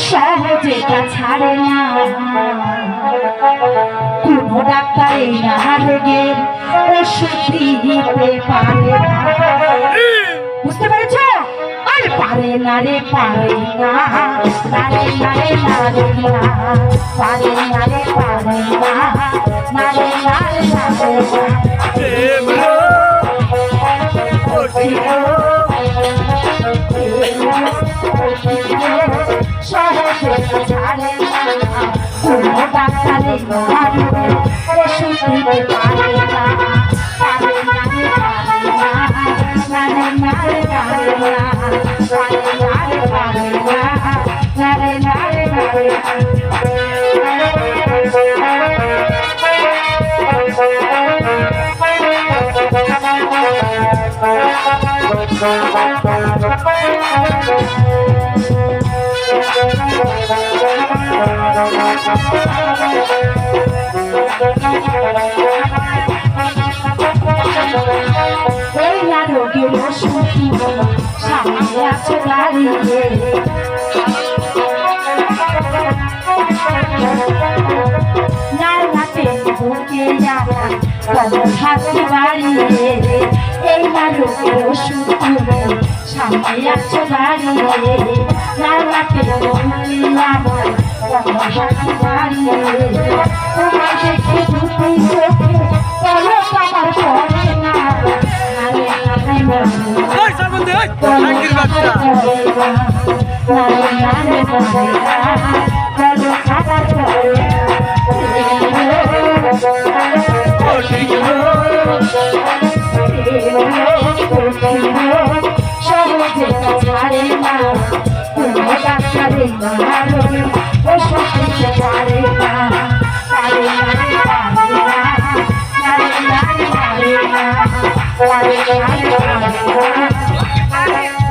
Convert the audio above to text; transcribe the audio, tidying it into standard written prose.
সহজে তা ছাড়ে না কোন ডাক্তার না রোগের ওষুধ দিতে পারে না বুঝতে পেরেছো আরে পারে না রে পারে না পারে না রে পারে না পারে না রে পারে না পারে না রে সহজে ছাড়ে না কোন ডাক্তারে ওষুধ দিতে পারে না পারে না রে পারে না পারে না রে পারে না পারে না রে পারে না পারে না রে পারে এই না রোগের ওষুধ সামনে আছে দাঁড়িয়ে নার হাতে ঢুকে যাওয়া হাতে বাড়িয়ে এই না রোগের ওষুধ সামনে আছে দাঁড়িয়ে নার হাতে ঢুকে যাওয়া হাতে বাড়িয়ে তোমার দেখে দুটি চোখে পলক আমার পড়ে না সহজে ছাড়ে না কোনো ডাক্তারে না ওষুধ দিতে পারে না পারে না পারে না পারে না পারে না পারে না